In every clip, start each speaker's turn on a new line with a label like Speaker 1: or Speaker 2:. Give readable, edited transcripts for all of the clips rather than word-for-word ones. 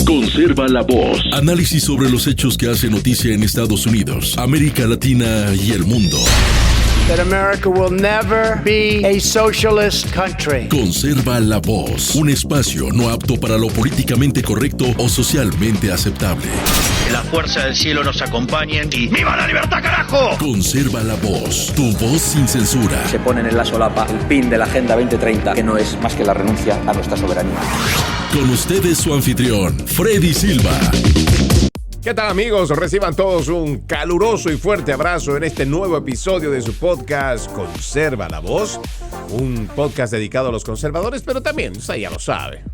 Speaker 1: Conserva la voz. Análisis sobre los hechos que hacen noticia en Estados Unidos, América Latina y el mundo.
Speaker 2: That America will never be a socialist country.
Speaker 1: Conserva la voz. Un espacio no apto para lo políticamente correcto o socialmente aceptable.
Speaker 3: Que la fuerza del cielo nos acompañe y ¡viva la libertad, carajo!
Speaker 1: Conserva la voz. Tu voz sin censura.
Speaker 4: Se ponen en la solapa el pin de la Agenda 2030, que no es más que la renuncia a nuestra soberanía.
Speaker 1: Con ustedes su anfitrión, Freddy Silva.
Speaker 5: ¿Qué tal, amigos? Reciban todos un caluroso y fuerte abrazo en este nuevo episodio de su podcast Conserva la Voz, un podcast dedicado a los conservadores, pero también, usted ya lo sabe,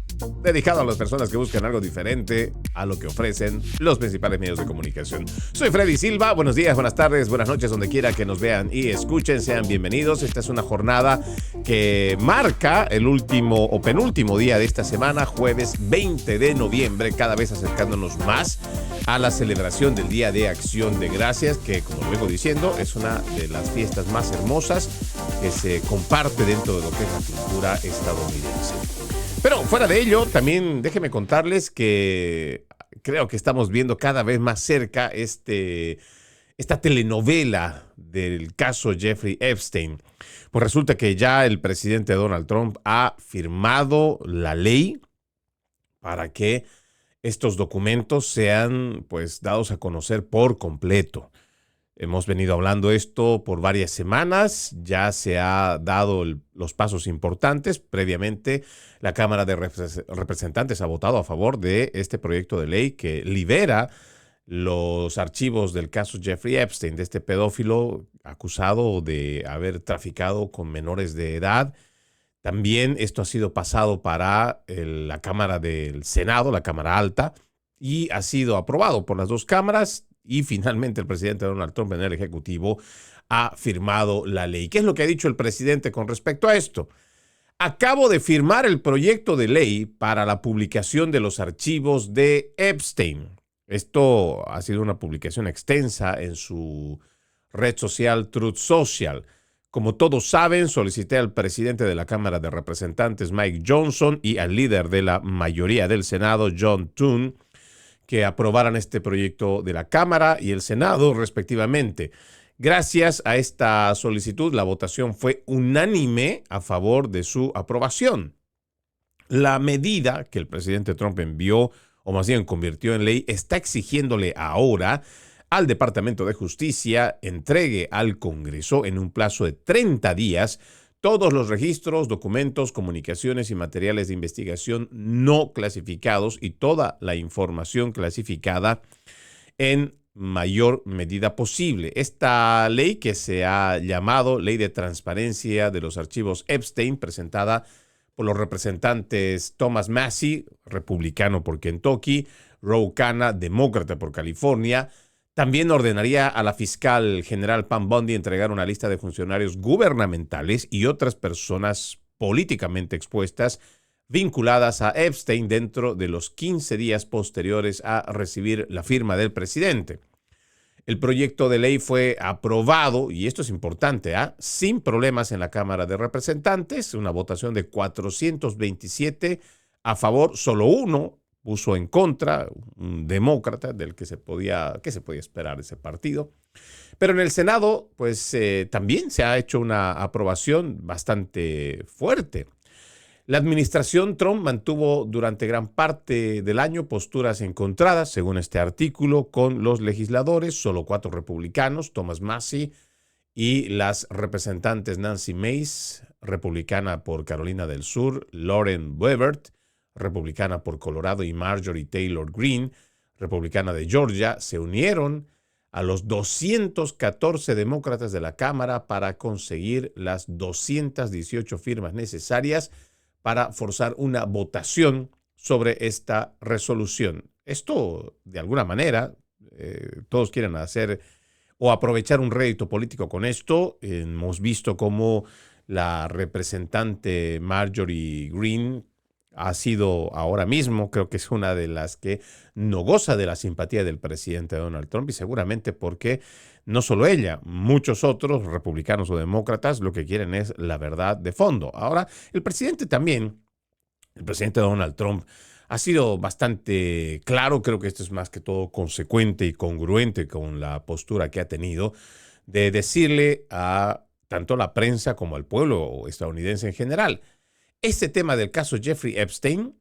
Speaker 5: dedicado a las personas que buscan algo diferente a lo que ofrecen los principales medios de comunicación. Soy Freddy Silva, buenos días, buenas tardes, buenas noches, donde quiera que nos vean y escuchen, sean bienvenidos. Esta es una jornada que marca el último o penúltimo día de esta semana, jueves 20 de noviembre, cada vez acercándonos más a la celebración del Día de Acción de Gracias, que, como lo vengo diciendo, es una de las fiestas más hermosas que se comparte dentro de lo que es la cultura estadounidense. Pero fuera de ello, también déjenme contarles que creo que estamos viendo cada vez más cerca esta telenovela del caso Jeffrey Epstein. Pues resulta que ya el presidente Donald Trump ha firmado la ley para que estos documentos sean pues dados a conocer por completo. Hemos venido hablando esto por varias semanas, ya se ha dado los pasos importantes. Previamente, la Cámara de Representantes ha votado a favor de este proyecto de ley que libera los archivos del caso Jeffrey Epstein, de este pedófilo acusado de haber traficado con menores de edad. También esto ha sido pasado para la Cámara del Senado, la Cámara Alta, y ha sido aprobado por las dos cámaras. Y finalmente el presidente Donald Trump en el Ejecutivo ha firmado la ley. ¿Qué es lo que ha dicho el presidente con respecto a esto? Acabo de firmar el proyecto de ley para la publicación de los archivos de Epstein. Esto ha sido una publicación extensa en su red social Truth Social. Como todos saben, solicité al presidente de la Cámara de Representantes, Mike Johnson, y al líder de la mayoría del Senado, John Thune, que aprobaran este proyecto de la Cámara y el Senado, respectivamente. Gracias a esta solicitud, la votación fue unánime a favor de su aprobación. La medida que el presidente Trump envió, o más bien convirtió en ley, está exigiéndole ahora al Departamento de Justicia entregue al Congreso en un plazo de 30 días todos los registros, documentos, comunicaciones y materiales de investigación no clasificados y toda la información clasificada en mayor medida posible. Esta ley, que se ha llamado Ley de Transparencia de los Archivos Epstein, presentada por los representantes Thomas Massie, republicano por Kentucky, Ro Khanna, demócrata por California, también ordenaría a la fiscal general Pam Bondi entregar una lista de funcionarios gubernamentales y otras personas políticamente expuestas vinculadas a Epstein dentro de los 15 días posteriores a recibir la firma del presidente. El proyecto de ley fue aprobado, y esto es importante, sin problemas en la Cámara de Representantes, una votación de 427 a favor, solo uno puso en contra, un demócrata del que se podía esperar de ese partido. Pero en el Senado, pues también se ha hecho una aprobación bastante fuerte. La administración Trump mantuvo durante gran parte del año posturas encontradas, según este artículo, con los legisladores, solo 4 republicanos, Thomas Massie y las representantes Nancy Mace, republicana por Carolina del Sur, Lauren Boebert, republicana por Colorado, y Marjorie Taylor Greene, republicana de Georgia, se unieron a los 214 demócratas de la Cámara para conseguir las 218 firmas necesarias para forzar una votación sobre esta resolución. Esto, de alguna manera, todos quieren hacer o aprovechar un rédito político con esto. Hemos visto cómo la representante Marjorie Greene ha sido ahora mismo, creo que es una de las que no goza de la simpatía del presidente Donald Trump, y seguramente porque no solo ella, muchos otros republicanos o demócratas lo que quieren es la verdad de fondo. Ahora, el presidente Donald Trump ha sido bastante claro. Creo que esto es más que todo consecuente y congruente con la postura que ha tenido de decirle a tanto la prensa como al pueblo estadounidense en general: este tema del caso Jeffrey Epstein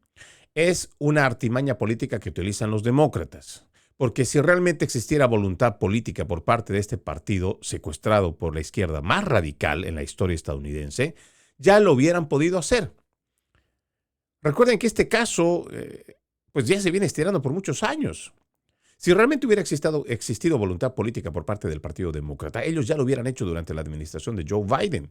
Speaker 5: es una artimaña política que utilizan los demócratas. Porque si realmente existiera voluntad política por parte de este partido secuestrado por la izquierda más radical en la historia estadounidense, ya lo hubieran podido hacer. Recuerden que este caso pues ya se viene estirando por muchos años. Si realmente hubiera existido voluntad política por parte del Partido Demócrata, ellos ya lo hubieran hecho durante la administración de Joe Biden.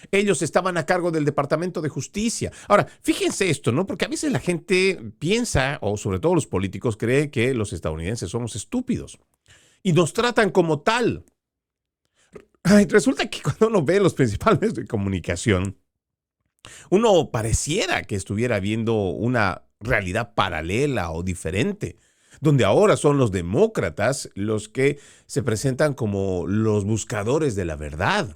Speaker 5: Ellos estaban a cargo del Departamento de Justicia. Ahora, fíjense esto, ¿no? Porque a veces la gente piensa, o sobre todo los políticos, cree que los estadounidenses somos estúpidos y nos tratan como tal. Resulta que cuando uno ve los principales medios de comunicación, uno pareciera que estuviera viendo una realidad paralela o diferente, donde ahora son los demócratas los que se presentan como los buscadores de la verdad.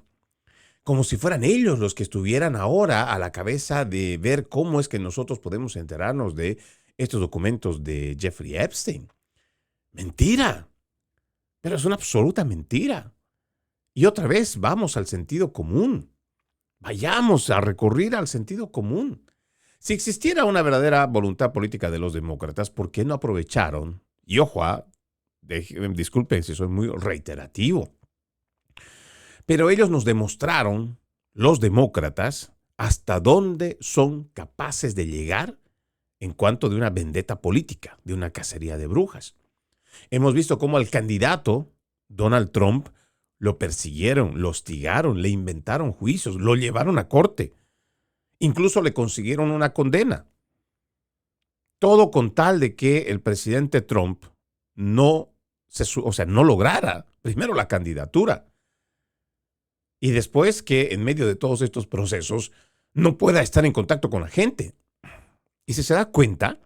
Speaker 5: Como si fueran ellos los que estuvieran ahora a la cabeza de ver cómo es que nosotros podemos enterarnos de estos documentos de Jeffrey Epstein. Mentira. Pero es una absoluta mentira. Y otra vez vamos al sentido común. Vayamos a recurrir al sentido común. Si existiera una verdadera voluntad política de los demócratas, ¿por qué no aprovecharon? Y ojo, disculpen si soy muy reiterativo, pero ellos nos demostraron, los demócratas, hasta dónde son capaces de llegar en cuanto de una vendetta política, de una cacería de brujas. Hemos visto cómo al candidato Donald Trump lo persiguieron, lo hostigaron, le inventaron juicios, lo llevaron a corte. Incluso le consiguieron una condena. Todo con tal de que el presidente Trump no lograra primero la candidatura. Y después que en medio de todos estos procesos no pueda estar en contacto con la gente. Y si se da cuenta,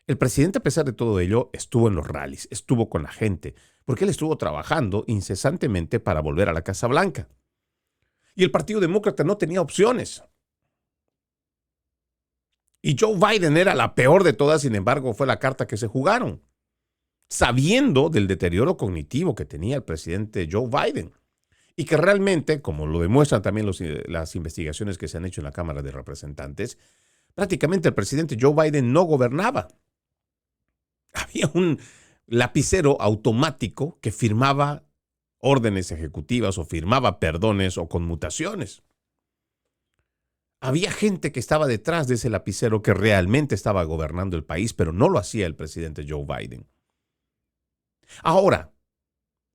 Speaker 5: el presidente, a pesar de todo ello, estuvo en los rallies, estuvo con la gente, porque él estuvo trabajando incesantemente para volver a la Casa Blanca. Y el Partido Demócrata no tenía opciones. Y Joe Biden era la peor de todas, sin embargo, fue la carta que se jugaron, sabiendo del deterioro cognitivo que tenía el presidente Joe Biden. Y que realmente, como lo demuestran también las investigaciones que se han hecho en la Cámara de Representantes, prácticamente el presidente Joe Biden no gobernaba. Había un lapicero automático que firmaba órdenes ejecutivas o firmaba perdones o conmutaciones. Había gente que estaba detrás de ese lapicero que realmente estaba gobernando el país, pero no lo hacía el presidente Joe Biden. Ahora,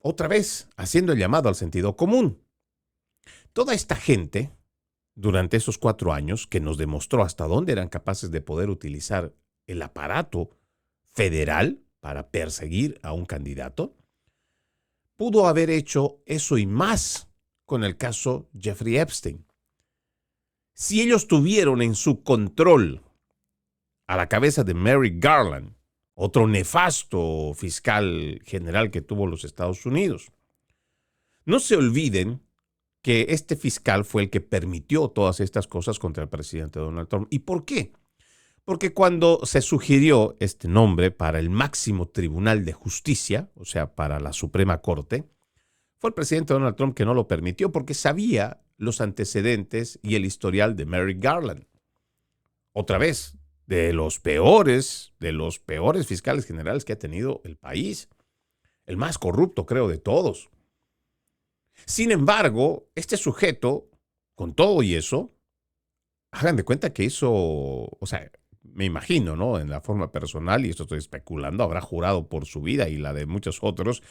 Speaker 5: otra vez, haciendo el llamado al sentido común. Toda esta gente, durante esos 4 años, que nos demostró hasta dónde eran capaces de poder utilizar el aparato federal para perseguir a un candidato, pudo haber hecho eso y más con el caso Jeffrey Epstein. Si ellos tuvieron en su control a la cabeza de Merrick Garland, otro nefasto fiscal general que tuvo los Estados Unidos. No se olviden que este fiscal fue el que permitió todas estas cosas contra el presidente Donald Trump. ¿Y por qué? Porque cuando se sugirió este nombre para el máximo tribunal de justicia, o sea, para la Suprema Corte, fue el presidente Donald Trump que no lo permitió porque sabía los antecedentes y el historial de Merrick Garland. Otra vez, de los peores fiscales generales que ha tenido el país. El más corrupto, creo, de todos. Sin embargo, este sujeto, con todo y eso, hagan de cuenta que hizo, o sea, me imagino, ¿no? En la forma personal, y esto estoy especulando, habrá jurado por su vida y la de muchos otros,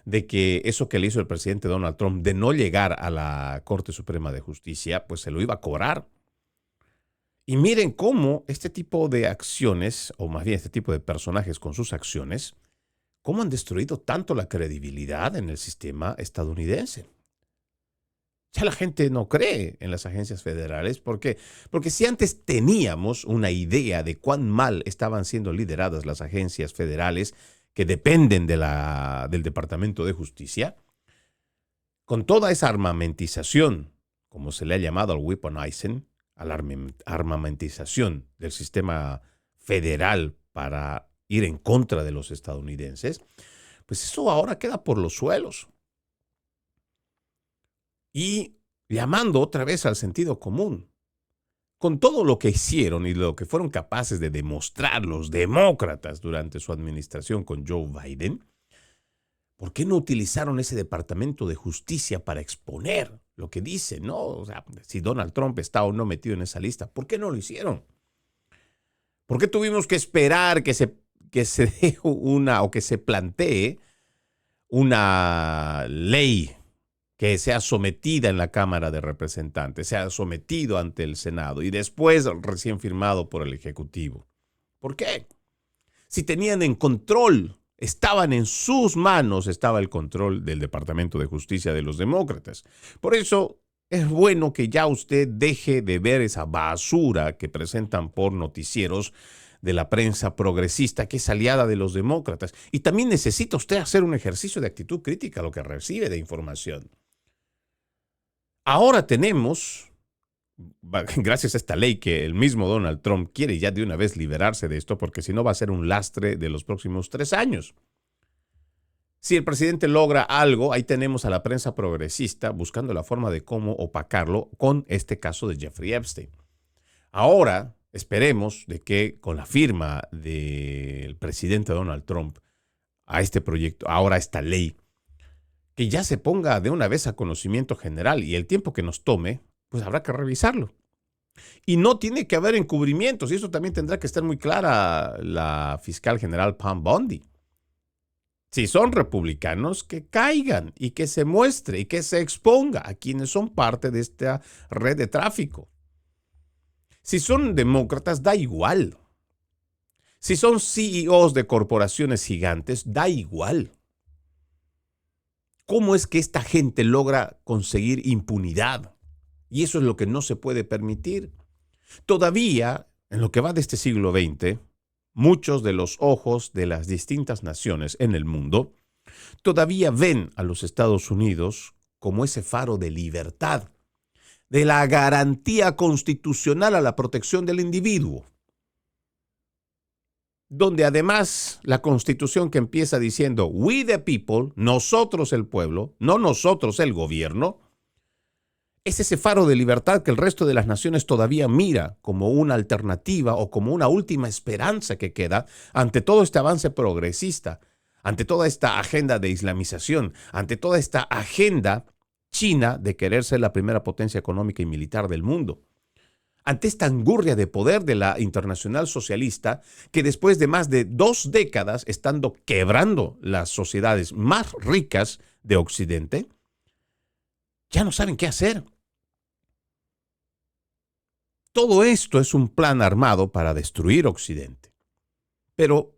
Speaker 5: de que eso que le hizo el presidente Donald Trump de no llegar a la Corte Suprema de Justicia, pues se lo iba a cobrar. Y miren cómo este tipo de acciones, o más bien este tipo de personajes con sus acciones, cómo han destruido tanto la credibilidad en el sistema estadounidense. Ya la gente no cree en las agencias federales porque si antes teníamos una idea de cuán mal estaban siendo lideradas las agencias federales que dependen del Departamento de Justicia, con toda esa armamentización, como se le ha llamado al weaponizing, a la armamentización del sistema federal para ir en contra de los estadounidenses, pues eso ahora queda por los suelos. Y llamando otra vez al sentido común, con todo lo que hicieron y lo que fueron capaces de demostrar los demócratas durante su administración con Joe Biden, ¿por qué no utilizaron ese Departamento de Justicia para exponer lo que dicen, ¿no? O sea, si Donald Trump está o no metido en esa lista, ¿por qué no lo hicieron? ¿Por qué tuvimos que esperar que se dé o que se plantee una ley que sea sometida en la Cámara de Representantes, sea sometido ante el Senado y después recién firmado por el Ejecutivo? ¿Por qué? Si tenían en control, estaban en sus manos, estaba el control del Departamento de Justicia de los demócratas. Por eso es bueno que ya usted deje de ver esa basura que presentan por noticieros de la prensa progresista, que es aliada de los demócratas. Y también necesita usted hacer un ejercicio de actitud crítica a lo que recibe de información. Ahora tenemos, gracias a esta ley que el mismo Donald Trump quiere ya de una vez liberarse de esto, porque si no va a ser un lastre de los próximos 3 años. Si el presidente logra algo, ahí tenemos a la prensa progresista buscando la forma de cómo opacarlo con este caso de Jeffrey Epstein. Ahora esperemos de que con la firma del presidente Donald Trump a este proyecto, ahora a esta ley, que ya se ponga de una vez a conocimiento general, y el tiempo que nos tome, pues habrá que revisarlo. Y no tiene que haber encubrimientos, y eso también tendrá que estar muy clara la fiscal general Pam Bondi. Si son republicanos, que caigan y que se muestre y que se exponga a quienes son parte de esta red de tráfico. Si son demócratas, da igual. Si son CEOs de corporaciones gigantes, da igual. ¿Cómo es que esta gente logra conseguir impunidad? Y eso es lo que no se puede permitir. Todavía, en lo que va de este siglo XX, muchos de los ojos de las distintas naciones en el mundo todavía ven a los Estados Unidos como ese faro de libertad, de la garantía constitucional a la protección del individuo, donde además la Constitución, que empieza diciendo "we the people", nosotros el pueblo, no nosotros el gobierno, es ese faro de libertad que el resto de las naciones todavía mira como una alternativa o como una última esperanza que queda ante todo este avance progresista, ante toda esta agenda de islamización, ante toda esta agenda china de querer ser la primera potencia económica y militar del mundo. Ante esta angurria de poder de la internacional socialista que después de más de 2 décadas estando quebrando las sociedades más ricas de Occidente, ya no saben qué hacer. Todo esto es un plan armado para destruir Occidente. Pero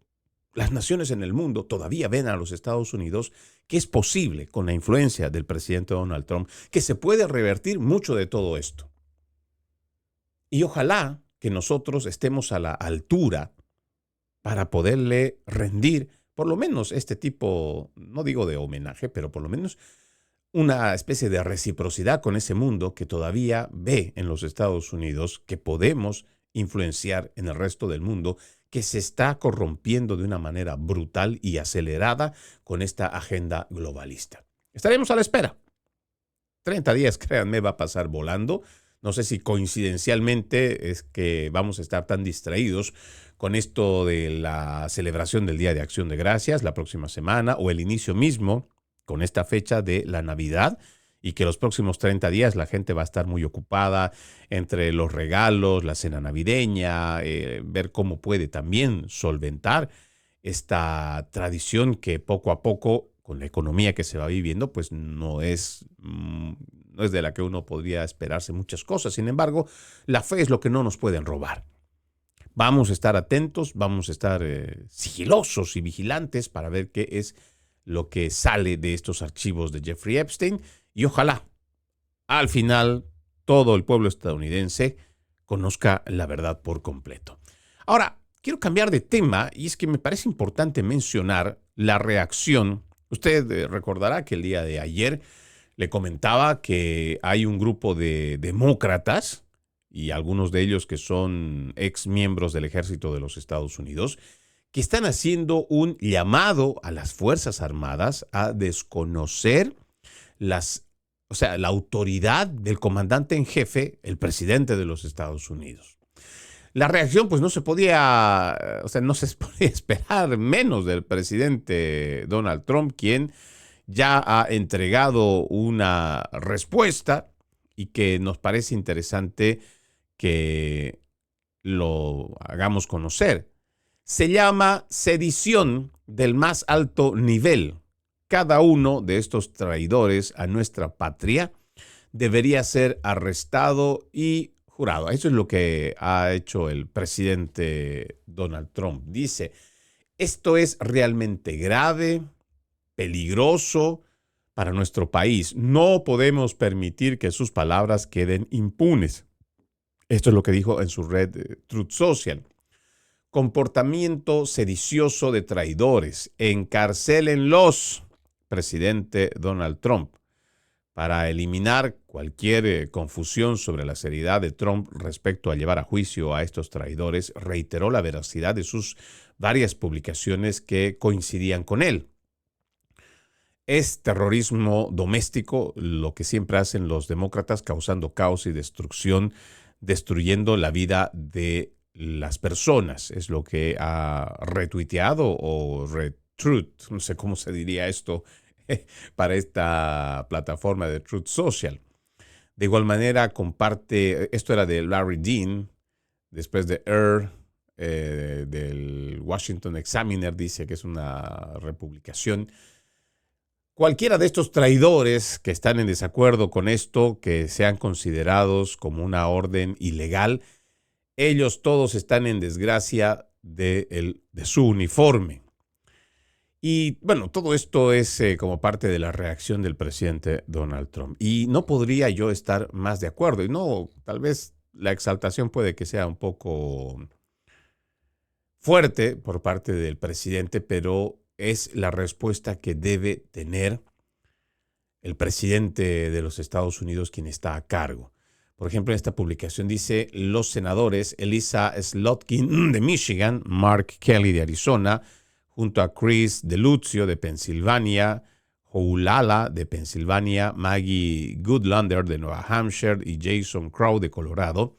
Speaker 5: las naciones en el mundo todavía ven a los Estados Unidos que es posible, con la influencia del presidente Donald Trump, que se puede revertir mucho de todo esto. Y ojalá que nosotros estemos a la altura para poderle rendir por lo menos este tipo, no digo de homenaje, pero por lo menos una especie de reciprocidad con ese mundo que todavía ve en los Estados Unidos que podemos influenciar en el resto del mundo, que se está corrompiendo de una manera brutal y acelerada con esta agenda globalista. Estaremos a la espera. 30 días, créanme, va a pasar volando. No sé si coincidencialmente es que vamos a estar tan distraídos con esto de la celebración del Día de Acción de Gracias la próxima semana, o el inicio mismo con esta fecha de la Navidad, y que los próximos 30 días la gente va a estar muy ocupada entre los regalos, la cena navideña, ver cómo puede también solventar esta tradición que poco a poco, con la economía que se va viviendo, pues no es de la que uno podría esperarse muchas cosas. Sin embargo, la fe es lo que no nos pueden robar. Vamos a estar atentos, vamos a estar sigilosos y vigilantes para ver qué es lo que sale de estos archivos de Jeffrey Epstein, y ojalá al final todo el pueblo estadounidense conozca la verdad por completo. Ahora, quiero cambiar de tema, y es que me parece importante mencionar la reacción. Usted recordará que el día de ayer le comentaba que hay un grupo de demócratas y algunos de ellos que son ex miembros del ejército de los Estados Unidos, que están haciendo un llamado a las Fuerzas Armadas a desconocer la autoridad del comandante en jefe, el presidente de los Estados Unidos. La reacción, pues no se podía esperar menos del presidente Donald Trump, quien ya ha entregado una respuesta y que nos parece interesante que lo hagamos conocer. Se llama sedición del más alto nivel. Cada uno de estos traidores a nuestra patria debería ser arrestado y jurado. Eso es lo que ha hecho el presidente Donald Trump. Dice, esto es realmente grave, peligroso para nuestro país. No podemos permitir que sus palabras queden impunes. Esto es lo que dijo en su red Truth Social. Comportamiento sedicioso de traidores. Encarcélenlos, presidente Donald Trump. Para eliminar cualquier confusión sobre la seriedad de Trump respecto a llevar a juicio a estos traidores, reiteró la veracidad de sus varias publicaciones que coincidían con él. Es terrorismo doméstico lo que siempre hacen los demócratas, causando caos y destrucción, destruyendo la vida de las personas. Es lo que ha retuiteado o retruth, no sé cómo se diría esto, para esta plataforma de Truth Social. De igual manera, comparte, esto era de Larry Dean, después de del Washington Examiner, dice que es una republicación. Cualquiera de estos traidores que están en desacuerdo con esto, que sean considerados como una orden ilegal, ellos todos están en desgracia de su uniforme. Y bueno, todo esto es como parte de la reacción del presidente Donald Trump. Y no podría yo estar más de acuerdo. Y no, tal vez la exaltación puede que sea un poco fuerte por parte del presidente, pero es la respuesta que debe tener el presidente de los Estados Unidos, quien está a cargo. Por ejemplo, en esta publicación dice, los senadores Elisa Slotkin de Michigan, Mark Kelly de Arizona, junto a Chris DeLuzio de Pensilvania, Oulala de Pensilvania, Maggie Goodlander de Nueva Hampshire y Jason Crow de Colorado,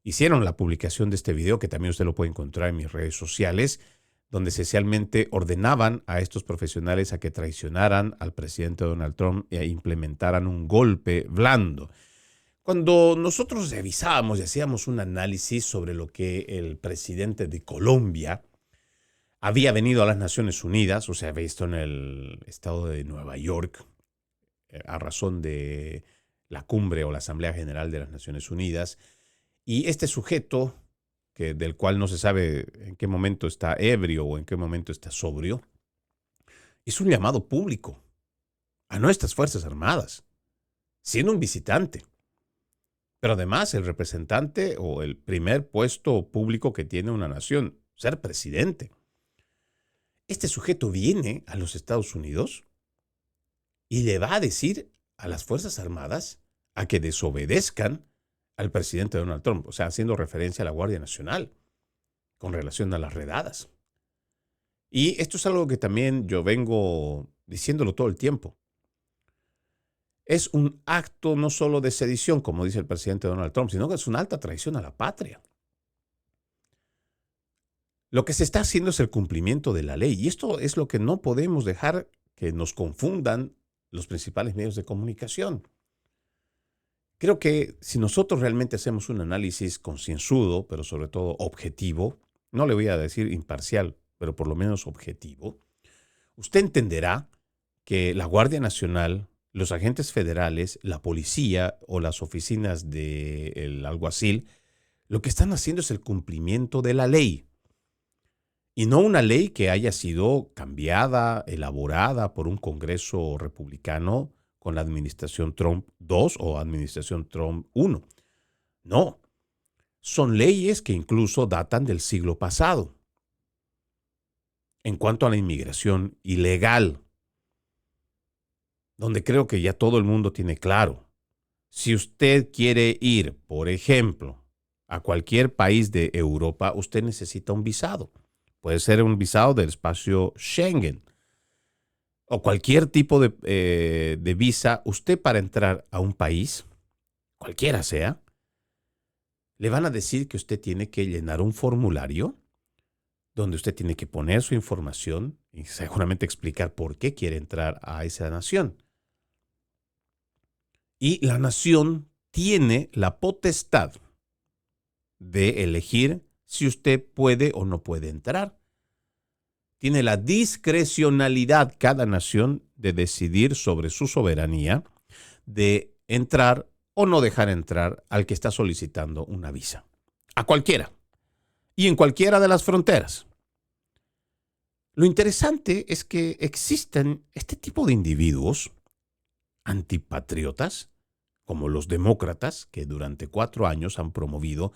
Speaker 5: hicieron la publicación de este video, que también usted lo puede encontrar en mis redes sociales, donde esencialmente ordenaban a estos profesionales a que traicionaran al presidente Donald Trump e implementaran un golpe blando. Cuando nosotros revisábamos y hacíamos un análisis sobre lo que el presidente de Colombia había venido a las Naciones Unidas, o sea, visto en el estado de Nueva York, a razón de la cumbre o la Asamblea General de las Naciones Unidas, y este sujeto, del cual no se sabe en qué momento está ebrio o en qué momento está sobrio, es un llamado público a nuestras Fuerzas Armadas, siendo un visitante. Pero además el representante o el primer puesto público que tiene una nación, ser presidente. Este sujeto viene a los Estados Unidos y le va a decir a las Fuerzas Armadas a que desobedezcan al presidente Donald Trump, o sea, haciendo referencia a la Guardia Nacional con relación a las redadas. Y esto es algo que también yo vengo diciéndolo todo el tiempo. Es un acto no solo de sedición, como dice el presidente Donald Trump, sino que es una alta traición a la patria. Lo que se está haciendo es el cumplimiento de la ley, y esto es lo que no podemos dejar que nos confundan los principales medios de comunicación. Creo que si nosotros realmente hacemos un análisis concienzudo, pero sobre todo objetivo, no le voy a decir imparcial, pero por lo menos objetivo, usted entenderá que la Guardia Nacional, los agentes federales, la policía o las oficinas del alguacil, lo que están haciendo es el cumplimiento de la ley. Y no una ley que haya sido cambiada, elaborada por un Congreso republicano con la administración Trump 2 o administración Trump 1. No, son leyes que incluso datan del siglo pasado. En cuanto a la inmigración ilegal, donde creo que ya todo el mundo tiene claro, Si usted quiere ir, por ejemplo, a cualquier país de Europa, usted necesita un visado. Puede ser un visado del espacio Schengen o cualquier tipo de visa. Usted, para entrar a un país, cualquiera sea, le van a decir que usted tiene que llenar un formulario donde usted tiene que poner su información y seguramente explicar por qué quiere entrar a esa nación. Y la nación tiene la potestad de elegir si usted puede o no puede entrar. Tiene la discrecionalidad cada nación de decidir sobre su soberanía, de entrar o no dejar entrar al que está solicitando una visa. A cualquiera. Y en cualquiera de las fronteras. Lo interesante es que existen este tipo de individuos antipatriotas, como los demócratas, que durante 4 años han promovido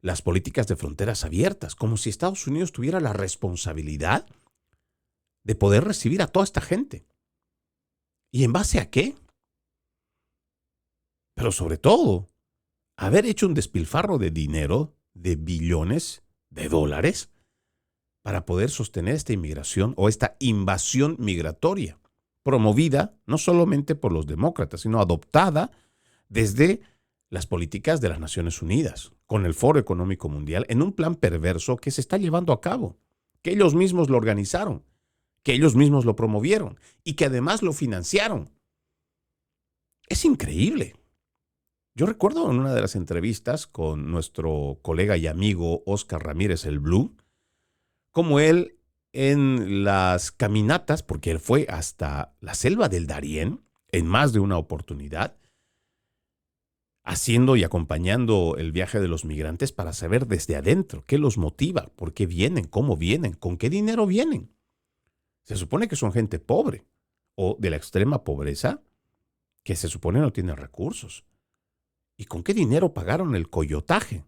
Speaker 5: las políticas de fronteras abiertas, como si Estados Unidos tuviera la responsabilidad de poder recibir a toda esta gente. ¿Y en base a qué? Pero sobre todo, haber hecho un despilfarro de dinero, de billones de dólares, para poder sostener esta inmigración o esta invasión migratoria, promovida no solamente por los demócratas, sino adoptada desde las políticas de las Naciones Unidas, con el Foro Económico Mundial, en un plan perverso que se está llevando a cabo, que ellos mismos lo organizaron, que ellos mismos lo promovieron y que además lo financiaron. Es increíble. Yo recuerdo en una de las entrevistas con nuestro colega y amigo Oscar Ramírez, el Blue, como él en las caminatas, porque él fue hasta la selva del Darién en más de una oportunidad, haciendo y acompañando el viaje de los migrantes para saber desde adentro qué los motiva, por qué vienen, cómo vienen, con qué dinero vienen. Se supone que son gente pobre o de la extrema pobreza que se supone no tiene recursos. ¿Y con qué dinero pagaron el coyotaje?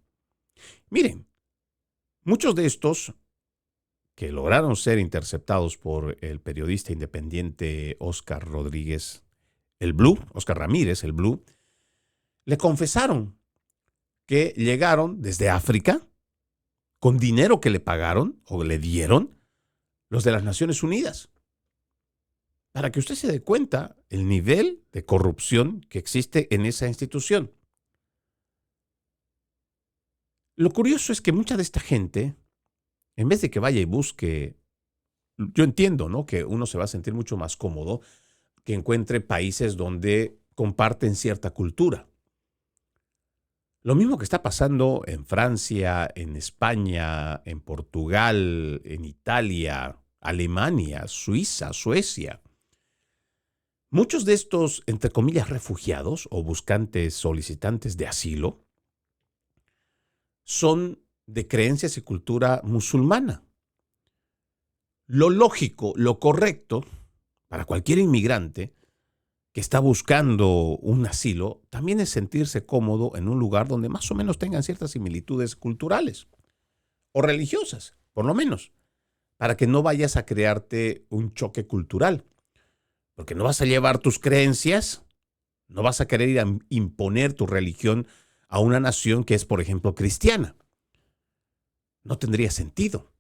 Speaker 5: Miren, muchos de estos que lograron ser interceptados por el periodista independiente Oscar Rodríguez, el Blue, Oscar Ramírez, el Blue, le confesaron que llegaron desde África con dinero que le pagaron o le dieron los de las Naciones Unidas. Para que usted se dé cuenta el nivel de corrupción que existe en esa institución. Lo curioso es que mucha de esta gente, en vez de que vaya y busque, yo entiendo, ¿no?, que uno se va a sentir mucho más cómodo que encuentre países donde comparten cierta cultura. Lo mismo que está pasando en Francia, en España, en Portugal, en Italia, Alemania, Suiza, Suecia. Muchos de estos, entre comillas, refugiados o buscantes, solicitantes de asilo, son de creencias y cultura musulmana. Lo lógico, lo correcto, para cualquier inmigrante que está buscando un asilo, también es sentirse cómodo en un lugar donde más o menos tengan ciertas similitudes culturales o religiosas, por lo menos, para que no vayas a crearte un choque cultural, porque no vas a llevar tus creencias, no vas a querer ir a imponer tu religión a una nación que es, por ejemplo, cristiana. No tendría sentido,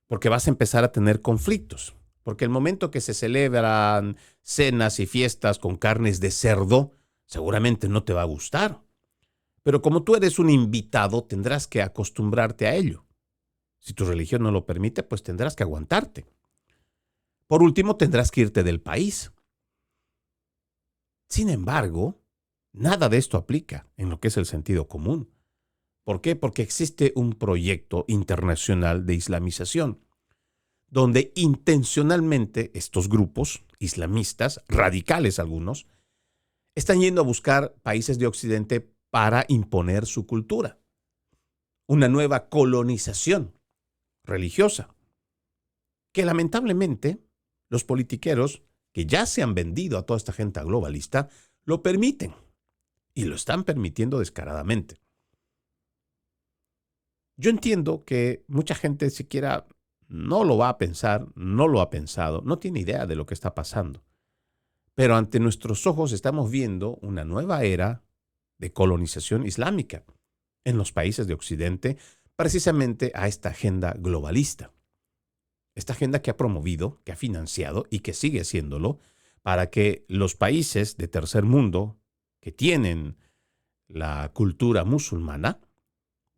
Speaker 5: porque vas a empezar a tener conflictos. Porque el momento que se celebran cenas y fiestas con carnes de cerdo, seguramente no te va a gustar. Pero como tú eres un invitado, tendrás que acostumbrarte a ello. Si tu religión no lo permite, pues tendrás que aguantarte. Por último, tendrás que irte del país. Sin embargo, nada de esto aplica en lo que es el sentido común. ¿Por qué? Porque existe un proyecto internacional de islamización, donde intencionalmente estos grupos islamistas, radicales algunos, están yendo a buscar países de Occidente para imponer su cultura. Una nueva colonización religiosa, que lamentablemente los politiqueros, que ya se han vendido a toda esta gente globalista, lo permiten y lo están permitiendo descaradamente. Yo entiendo que mucha gente siquiera no lo va a pensar, no lo ha pensado, no tiene idea de lo que está pasando. Pero ante nuestros ojos estamos viendo una nueva era de colonización islámica en los países de Occidente, precisamente a esta agenda globalista. Esta agenda que ha promovido, que ha financiado y que sigue haciéndolo para que los países de tercer mundo que tienen la cultura musulmana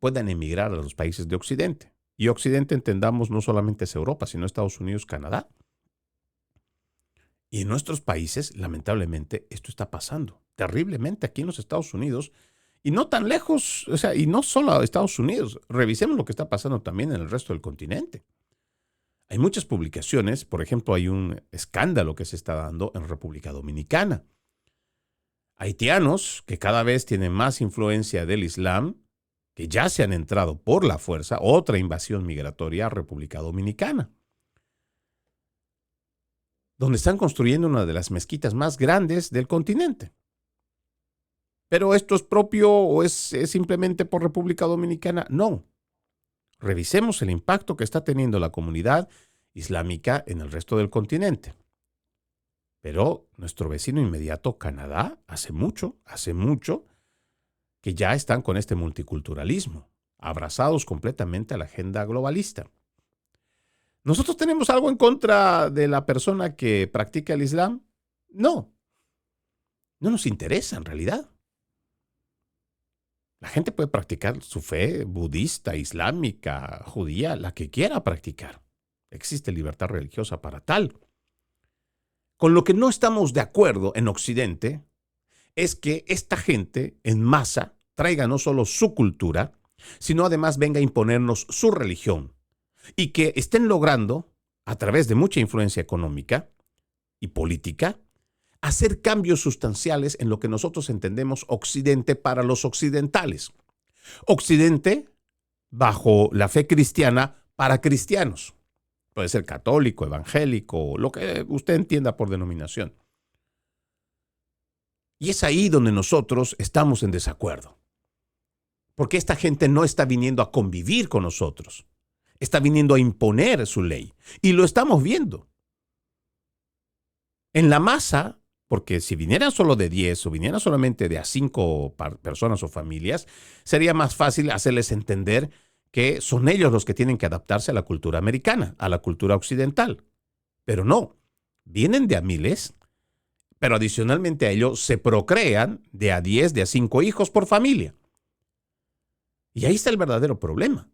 Speaker 5: puedan emigrar a los países de Occidente. Y Occidente, entendamos, no solamente es Europa, sino Estados Unidos, Canadá. Y en nuestros países, lamentablemente, esto está pasando terriblemente aquí en los Estados Unidos y no tan lejos, y no solo a Estados Unidos. Revisemos lo que está pasando también en el resto del continente. Hay muchas publicaciones, por ejemplo, hay un escándalo que se está dando en República Dominicana. Haitianos que cada vez tienen más influencia del Islam, que ya se han entrado por la fuerza, otra invasión migratoria a República Dominicana, donde están construyendo una de las mezquitas más grandes del continente. ¿Pero esto es propio o es simplemente por República Dominicana? No. Revisemos el impacto que está teniendo la comunidad islámica en el resto del continente. Pero nuestro vecino inmediato, Canadá, hace mucho que ya están con este multiculturalismo, abrazados completamente a la agenda globalista. ¿Nosotros tenemos algo en contra de la persona que practica el Islam? No. No nos interesa en realidad. La gente puede practicar su fe budista, islámica, judía, la que quiera practicar. Existe libertad religiosa para tal. Con lo que no estamos de acuerdo en Occidente es que esta gente en masa traiga no solo su cultura, sino además venga a imponernos su religión y que estén logrando, a través de mucha influencia económica y política, hacer cambios sustanciales en lo que nosotros entendemos Occidente para los occidentales. Occidente bajo la fe cristiana para cristianos. Puede ser católico, evangélico, lo que usted entienda por denominación. Y es ahí donde nosotros estamos en desacuerdo. Porque esta gente no está viniendo a convivir con nosotros. Está viniendo a imponer su ley. Y lo estamos viendo. En la masa, porque si vinieran solo de 10 o vinieran solamente de a 5 personas o familias, sería más fácil hacerles entender que son ellos los que tienen que adaptarse a la cultura americana, a la cultura occidental. Pero no, vienen de a miles, pero adicionalmente a ello se procrean de a 10, de a 5 hijos por familia. Y ahí está el verdadero problema.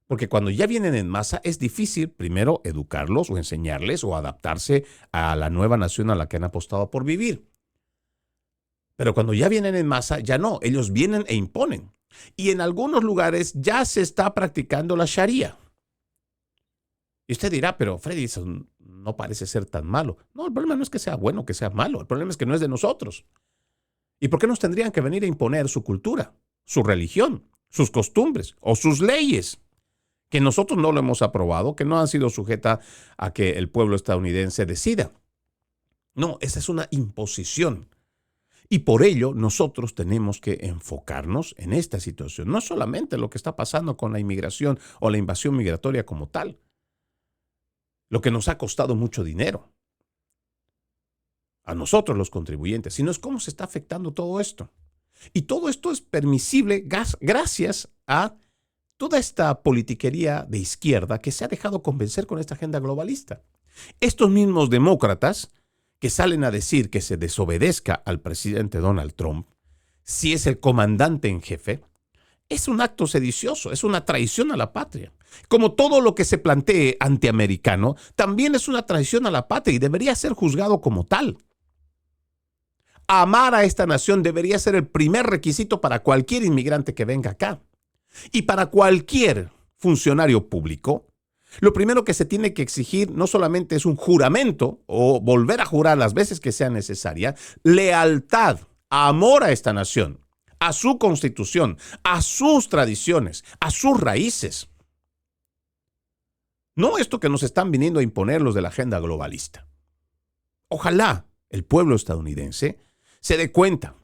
Speaker 5: Porque cuando ya vienen en masa es difícil primero educarlos o enseñarles o adaptarse a la nueva nación a la que han apostado por vivir. Pero cuando ya vienen en masa, ya no, ellos vienen e imponen. Y en algunos lugares ya se está practicando la Sharia. Y usted dirá, pero Freddy, eso no parece ser tan malo. No, el problema no es que sea bueno o que sea malo, el problema es que no es de nosotros. ¿Y por qué nos tendrían que venir a imponer su cultura, su religión, sus costumbres o sus leyes? Que nosotros no lo hemos aprobado, que no han sido sujetas a que el pueblo estadounidense decida. No, esa es una imposición. Y por ello nosotros tenemos que enfocarnos en esta situación. No solamente lo que está pasando con la inmigración o la invasión migratoria como tal. Lo que nos ha costado mucho dinero. A nosotros los contribuyentes. Sino es cómo se está afectando todo esto. Y todo esto es permisible gracias a toda esta politiquería de izquierda que se ha dejado convencer con esta agenda globalista. Estos mismos demócratas que salen a decir que se desobedezca al presidente Donald Trump, si es el comandante en jefe, es un acto sedicioso, es una traición a la patria. Como todo lo que se plantee antiamericano, también es una traición a la patria y debería ser juzgado como tal. Amar a esta nación debería ser el primer requisito para cualquier inmigrante que venga acá. Y para cualquier funcionario público, lo primero que se tiene que exigir no solamente es un juramento o volver a jurar las veces que sea necesaria, lealtad, amor a esta nación, a su constitución, a sus tradiciones, a sus raíces. No esto que nos están viniendo a imponer los de la agenda globalista. Ojalá el pueblo estadounidense se dé cuenta.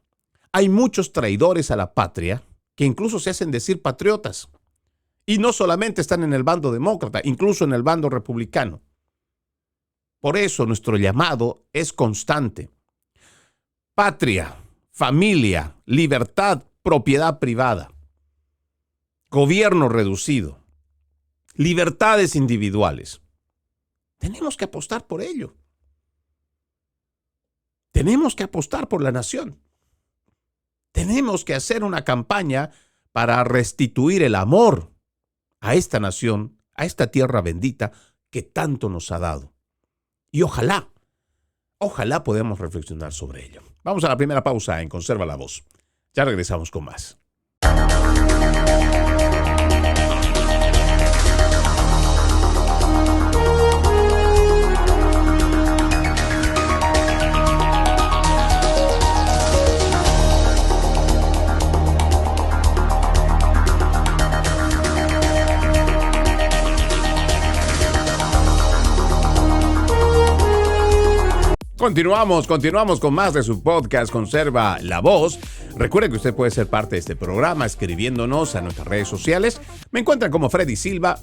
Speaker 5: Hay muchos traidores a la patria que incluso se hacen decir patriotas. Y no solamente están en el bando demócrata, incluso en el bando republicano. Por eso nuestro llamado es constante. patria, familia, libertad, propiedad privada, gobierno reducido, libertades individuales. Tenemos que apostar por ello. Tenemos que apostar por la nación. Tenemos que hacer una campaña para restituir el amor a esta nación, a esta tierra bendita que tanto nos ha dado. Y ojalá podamos reflexionar sobre ello. Vamos a la primera pausa en Conserva la Voz. Ya regresamos con más. Continuamos con más de su podcast Conserva la Voz. Recuerde que usted puede ser parte de este programa escribiéndonos a nuestras redes sociales. Me encuentran como Freddy Silva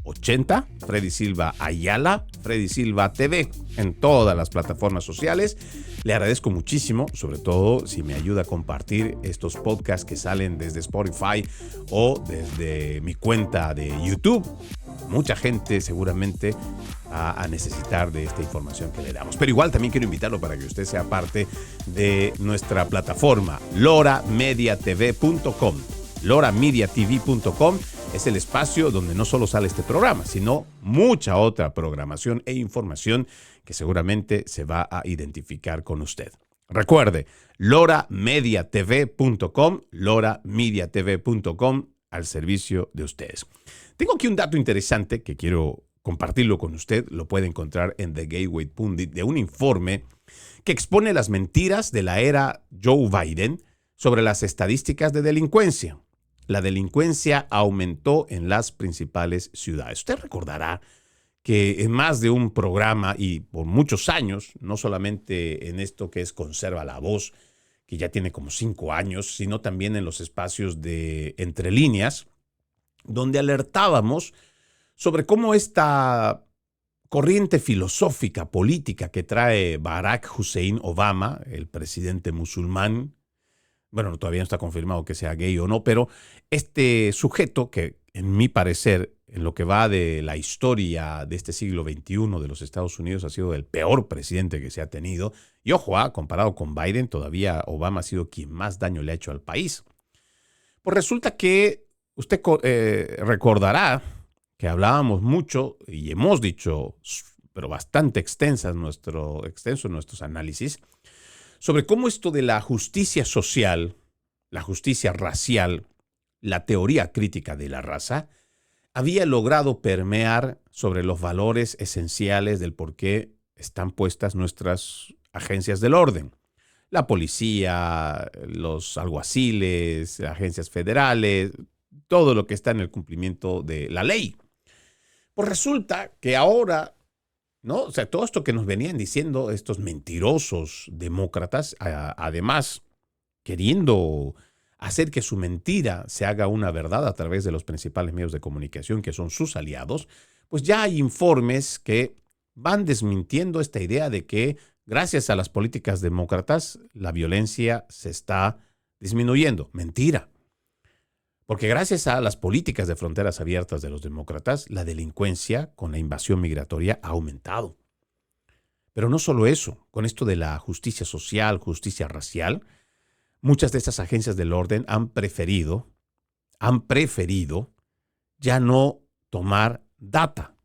Speaker 5: 80, Freddy Silva Ayala, Freddy Silva TV en todas las plataformas sociales. Le agradezco muchísimo, sobre todo si me ayuda a compartir estos podcasts que salen desde Spotify o desde mi cuenta de YouTube. Mucha gente seguramente va a necesitar de esta información que le damos. Pero igual también quiero invitarlo para que usted sea parte de nuestra plataforma loramediatv.com. loramediatv.com es el espacio donde no solo sale este programa, sino mucha otra programación e información que seguramente se va a identificar con usted. Recuerde, loramediatv.com, loramediatv.com al servicio de ustedes. Tengo aquí un dato interesante que quiero compartirlo con usted. Lo puede encontrar en The Gateway Pundit, de un informe que expone las mentiras de la era Joe Biden sobre las estadísticas de delincuencia. La delincuencia aumentó en las principales ciudades. Usted recordará que en más de un programa y por muchos años, no solamente en esto que es Conserva la Voz, que ya tiene como 5 años, sino también en los espacios de Entre Líneas, donde alertábamos sobre cómo esta corriente filosófica política que trae Barack Hussein Obama, el presidente musulmán, bueno, todavía no está confirmado que sea gay o no, pero este sujeto que, en mi parecer, en lo que va de la historia de este siglo XXI de los Estados Unidos, ha sido el peor presidente que se ha tenido. Y ojo, comparado con Biden, todavía Obama ha sido quien más daño le ha hecho al país. Pues resulta que usted recordará que hablábamos mucho y hemos dicho, pero bastante extenso en nuestros análisis, sobre cómo esto de la justicia social, la justicia racial, la teoría crítica de la raza, había logrado permear sobre los valores esenciales del por qué están puestas nuestras agencias del orden. La policía, los alguaciles, agencias federales, todo lo que está en el cumplimiento de la ley. Pues resulta que ahora, ¿no? O sea, todo esto que nos venían diciendo estos mentirosos demócratas, además queriendo hacer que su mentira se haga una verdad a través de los principales medios de comunicación que son sus aliados, pues ya hay informes que van desmintiendo esta idea de que gracias a las políticas demócratas la violencia se está disminuyendo. Mentira. Porque gracias a las políticas de fronteras abiertas de los demócratas, la delincuencia con la invasión migratoria ha aumentado. Pero no solo eso, con esto de la justicia social, justicia racial, muchas de estas agencias del orden han preferido ya no tomar data,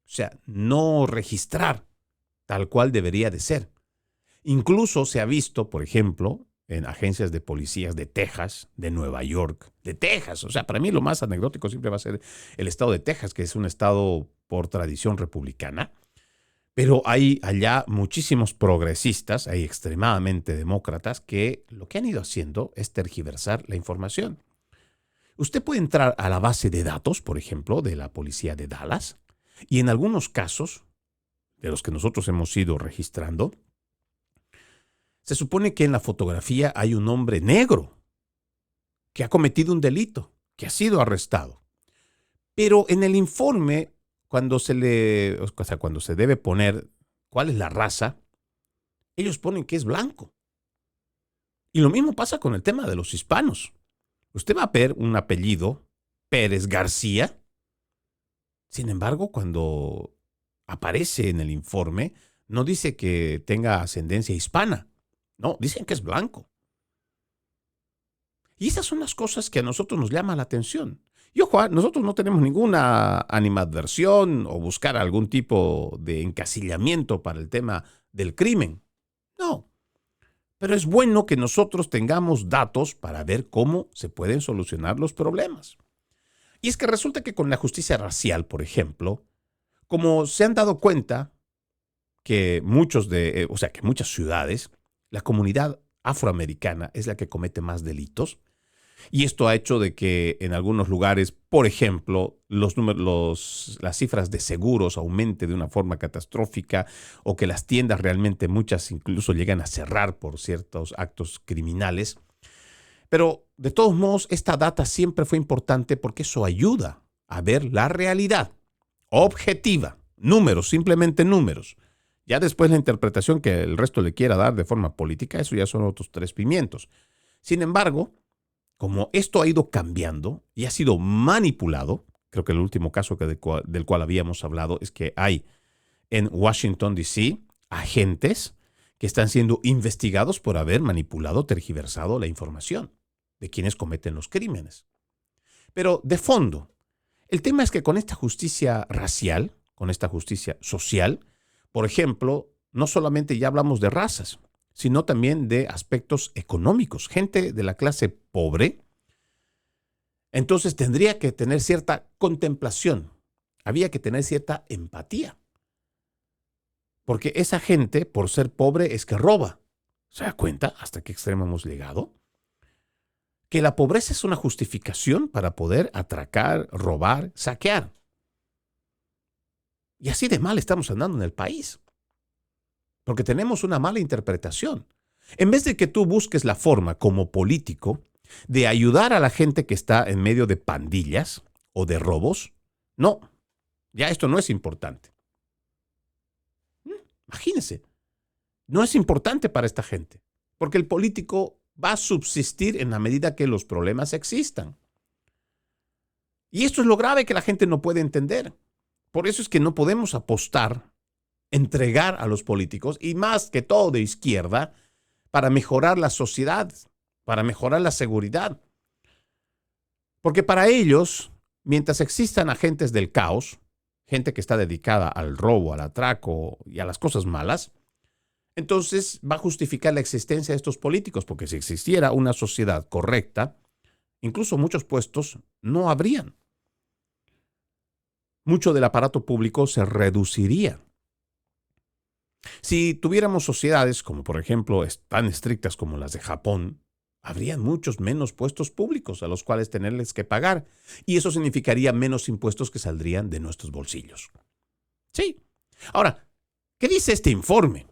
Speaker 5: o sea, no registrar tal cual debería de ser. Incluso se ha visto, por ejemplo, en agencias de policías de Texas, de Nueva York, de Texas. O sea, para mí lo más anecdótico siempre va a ser el estado de Texas, que es un estado por tradición republicana. Pero hay allá muchísimos progresistas, hay extremadamente demócratas, que lo que han ido haciendo es tergiversar la información. Usted puede entrar a la base de datos, por ejemplo, de la policía de Dallas, y en algunos casos, de los que nosotros hemos ido registrando, se supone que en la fotografía hay un hombre negro que ha cometido un delito, que ha sido arrestado. Pero en el informe, cuando se debe poner cuál es la raza, ellos ponen que es blanco. Y lo mismo pasa con el tema de los hispanos. Usted va a ver un apellido, Pérez García. Sin embargo, cuando aparece en el informe, no dice que tenga ascendencia hispana. No, dicen que es blanco. Y esas son las cosas que a nosotros nos llaman la atención. Y ojo, nosotros no tenemos ninguna animadversión o buscar algún tipo de encasillamiento para el tema del crimen. No. Pero es bueno que nosotros tengamos datos para ver cómo se pueden solucionar los problemas. Y es que resulta que con la justicia racial, por ejemplo, como se han dado cuenta que muchas ciudades, la comunidad afroamericana es la que comete más delitos. Y esto ha hecho de que en algunos lugares, por ejemplo, las cifras de seguros aumenten de una forma catastrófica o que las tiendas realmente muchas incluso llegan a cerrar por ciertos actos criminales. Pero de todos modos, esta data siempre fue importante porque eso ayuda a ver la realidad objetiva, números, simplemente números. Ya después la interpretación que el resto le quiera dar de forma política, eso ya son otros 3 pimientos. Sin embargo, como esto ha ido cambiando y ha sido manipulado, creo que el último caso del cual habíamos hablado es que hay en Washington, D.C., agentes que están siendo investigados por haber manipulado, tergiversado la información de quienes cometen los crímenes. Pero de fondo, el tema es que con esta justicia racial, con esta justicia social, por ejemplo, no solamente ya hablamos de razas, sino también de aspectos económicos. Gente de la clase pobre, entonces tendría que tener cierta contemplación, había que tener cierta empatía. Porque esa gente, por ser pobre, es que roba. ¿Se da cuenta hasta qué extremo hemos llegado? Que la pobreza es una justificación para poder atracar, robar, saquear. Y así de mal estamos andando en el país. Porque tenemos una mala interpretación. En vez de que tú busques la forma como político de ayudar a la gente que está en medio de pandillas o de robos, no, ya esto no es importante. Imagínense, no es importante para esta gente, porque el político va a subsistir en la medida que los problemas existan. Y esto es lo grave que la gente no puede entender. Por eso es que no podemos apostar, entregar a los políticos, y más que todo de izquierda, para mejorar la sociedad, para mejorar la seguridad. Porque para ellos, mientras existan agentes del caos, gente que está dedicada al robo, al atraco y a las cosas malas, entonces va a justificar la existencia de estos políticos, porque si existiera una sociedad correcta, incluso muchos puestos no habrían. Mucho del aparato público se reduciría. Si tuviéramos sociedades como por ejemplo tan estrictas como las de Japón, habrían muchos menos puestos públicos a los cuales tenerles que pagar, y eso significaría menos impuestos que saldrían de nuestros bolsillos. Sí. Ahora, ¿qué dice este informe?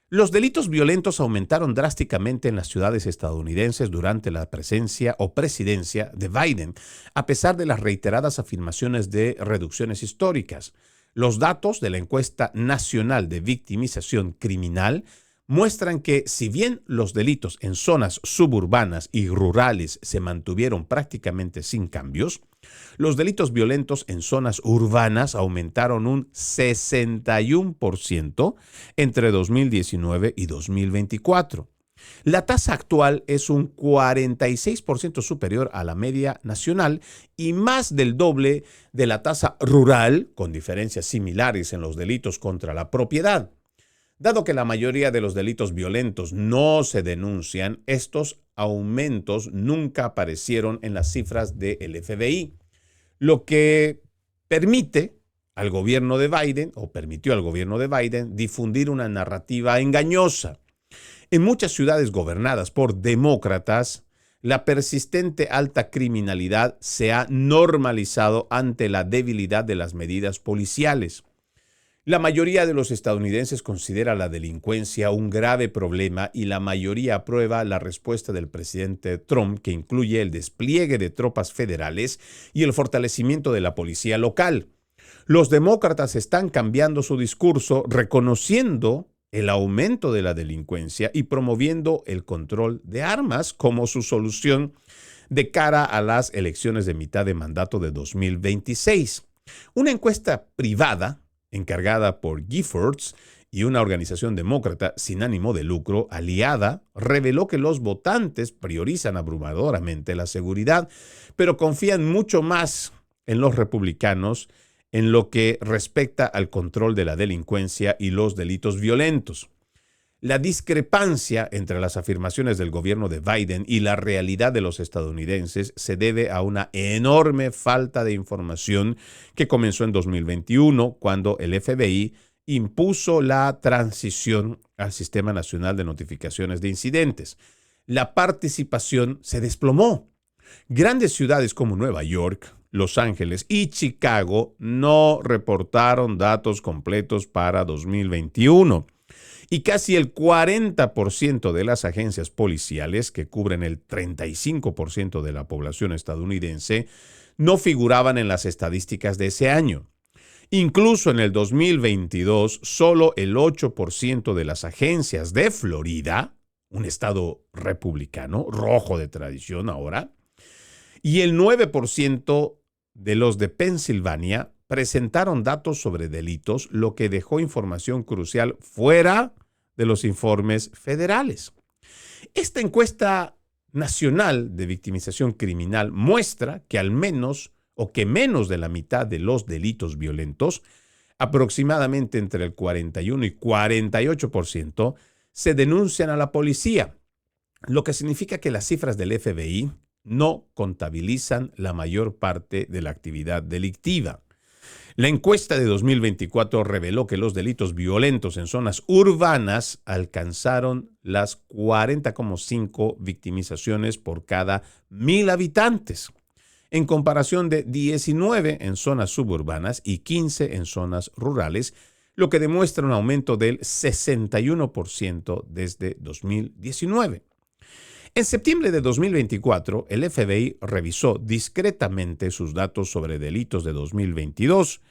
Speaker 5: Los delitos violentos aumentaron drásticamente en las ciudades estadounidenses durante la presencia o presidencia de Biden, a pesar de las reiteradas afirmaciones de reducciones históricas. Los datos de la encuesta nacional de victimización criminal muestran que, si bien los delitos en zonas suburbanas y rurales se mantuvieron prácticamente sin cambios, los delitos violentos en zonas urbanas aumentaron un 61% entre 2019 y 2024. La tasa actual es un 46% superior a la media nacional y más del doble de la tasa rural, con diferencias similares en los delitos contra la propiedad. Dado que la mayoría de los delitos violentos no se denuncian, estos aumentos nunca aparecieron en las cifras del FBI, lo que permitió al gobierno de Biden difundir una narrativa engañosa. En muchas ciudades gobernadas por demócratas, la persistente alta criminalidad se ha normalizado ante la debilidad de las medidas policiales. La mayoría de los estadounidenses considera la delincuencia un grave problema y la mayoría aprueba la respuesta del presidente Trump, que incluye el despliegue de tropas federales y el fortalecimiento de la policía local. Los demócratas están cambiando su discurso, reconociendo el aumento de la delincuencia y promoviendo el control de armas como su solución de cara a las elecciones de mitad de mandato de 2026. Una encuesta privada encargada por Giffords y una organización demócrata sin ánimo de lucro aliada reveló que los votantes priorizan abrumadoramente la seguridad, pero confían mucho más en los republicanos en lo que respecta al control de la delincuencia y los delitos violentos. La discrepancia entre las afirmaciones del gobierno de Biden y la realidad de los estadounidenses se debe a una enorme falta de información que comenzó en 2021, cuando el FBI impuso la transición al Sistema Nacional de Notificaciones de Incidentes. La participación se desplomó. Grandes ciudades como Nueva York, Los Ángeles y Chicago no reportaron datos completos para 2021. Y casi el 40% de las agencias policiales, que cubren el 35% de la población estadounidense, no figuraban en las estadísticas de ese año. Incluso en el 2022, solo el 8% de las agencias de Florida, un estado republicano, rojo de tradición ahora, y el 9% de los de Pensilvania presentaron datos sobre delitos, lo que dejó información crucial fuera de los informes federales. Esta encuesta nacional de victimización criminal muestra que al menos o que menos de la mitad de los delitos violentos, aproximadamente entre el 41 y 48%, se denuncian a la policía, lo que significa que las cifras del FBI no contabilizan la mayor parte de la actividad delictiva. La encuesta de 2024 reveló que los delitos violentos en zonas urbanas alcanzaron las 40,5 victimizaciones por cada 1,000 habitantes, en comparación de 19 en zonas suburbanas y 15 en zonas rurales, lo que demuestra un aumento del 61% desde 2019. En septiembre de 2024, el FBI revisó discretamente sus datos sobre delitos de 2022.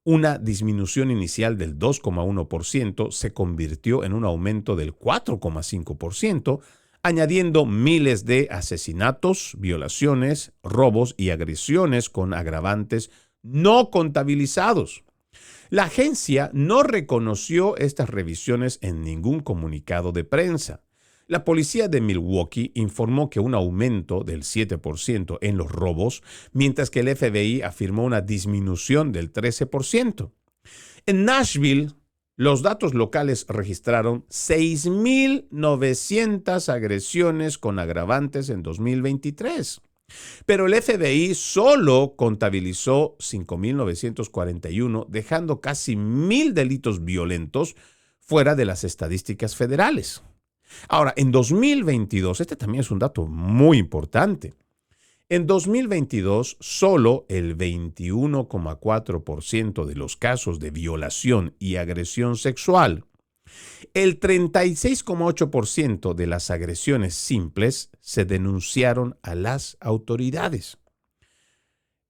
Speaker 5: Una disminución inicial del 2,1% se convirtió en un aumento del 4,5%, añadiendo miles de asesinatos, violaciones, robos y agresiones con agravantes no contabilizados. La agencia no reconoció estas revisiones en ningún comunicado de prensa. La policía de Milwaukee informó que un aumento del 7% en los robos, mientras que el FBI afirmó una disminución del 13%. En Nashville, los datos locales registraron 6,900 agresiones con agravantes en 2023. Pero el FBI solo contabilizó 5,941, dejando casi 1,000 delitos violentos fuera de las estadísticas federales. Ahora, en 2022, este también es un dato muy importante. En 2022, solo el 21,4% de los casos de violación y agresión sexual, el 36,8% de las agresiones simples se denunciaron a las autoridades.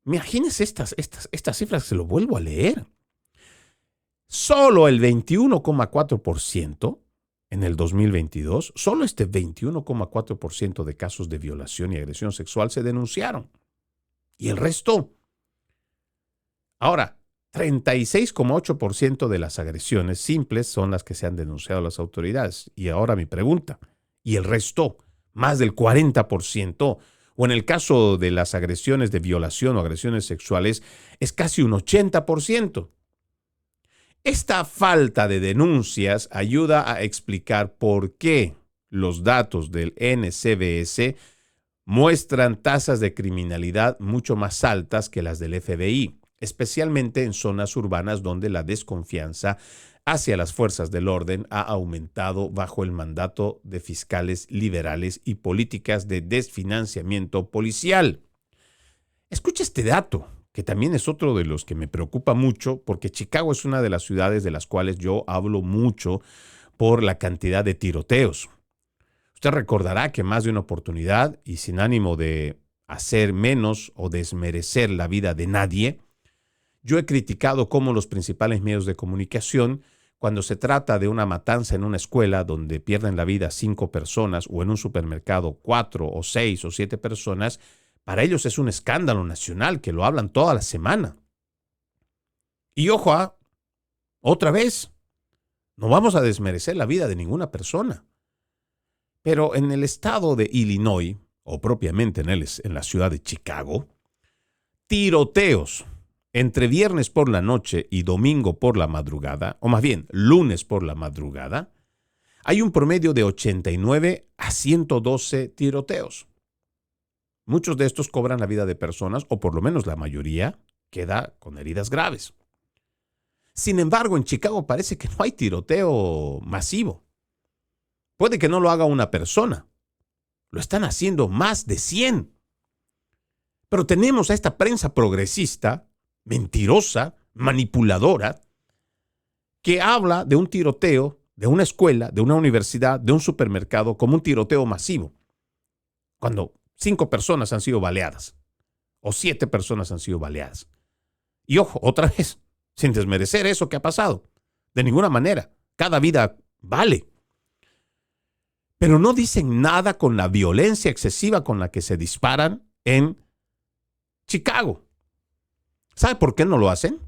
Speaker 5: Imagínense estas cifras, se lo vuelvo a leer. Solo el 21,4% en el 2022, solo este 21,4% de casos de violación y agresión sexual se denunciaron. Y el resto. Ahora, 36,8% de las agresiones simples son las que se han denunciado a las autoridades. Y ahora mi pregunta, ¿y el resto? Más del 40%. O en el caso de las agresiones de violación o agresiones sexuales, es casi un 80%. Esta falta de denuncias ayuda a explicar por qué los datos del NCBS muestran tasas de criminalidad mucho más altas que las del FBI, especialmente en zonas urbanas donde la desconfianza hacia las fuerzas del orden ha aumentado bajo el mandato de fiscales liberales y políticas de desfinanciamiento policial. Escucha este dato, que también es otro de los que me preocupa mucho, porque Chicago es una de las ciudades de las cuales yo hablo mucho por la cantidad de tiroteos. Usted recordará que más de una oportunidad, y sin ánimo de hacer menos o desmerecer la vida de nadie, yo he criticado cómo los principales medios de comunicación cuando se trata de una matanza en una escuela donde pierden la vida 5 personas o en un supermercado 4 o 6 o 7 personas, para ellos es un escándalo nacional que lo hablan toda la semana. Y ojo, otra vez, no vamos a desmerecer la vida de ninguna persona. Pero en el estado de Illinois, o propiamente en la ciudad de Chicago, tiroteos entre viernes por la noche y domingo por la madrugada, o más bien lunes por la madrugada, hay un promedio de 89 a 112 tiroteos. Muchos de estos cobran la vida de personas, o por lo menos la mayoría queda con heridas graves. Sin embargo, en Chicago parece que no hay tiroteo masivo. Puede que no lo haga una persona. Lo están haciendo más de 100. Pero tenemos a esta prensa progresista, mentirosa, manipuladora, que habla de un tiroteo, de una escuela, de una universidad, de un supermercado, como un tiroteo masivo. Cuando 5 personas han sido baleadas, o 7 personas han sido baleadas. Y ojo, otra vez, sin desmerecer eso que ha pasado. De ninguna manera. Cada vida vale. Pero no dicen nada con la violencia excesiva con la que se disparan en Chicago. ¿Sabe por qué no lo hacen?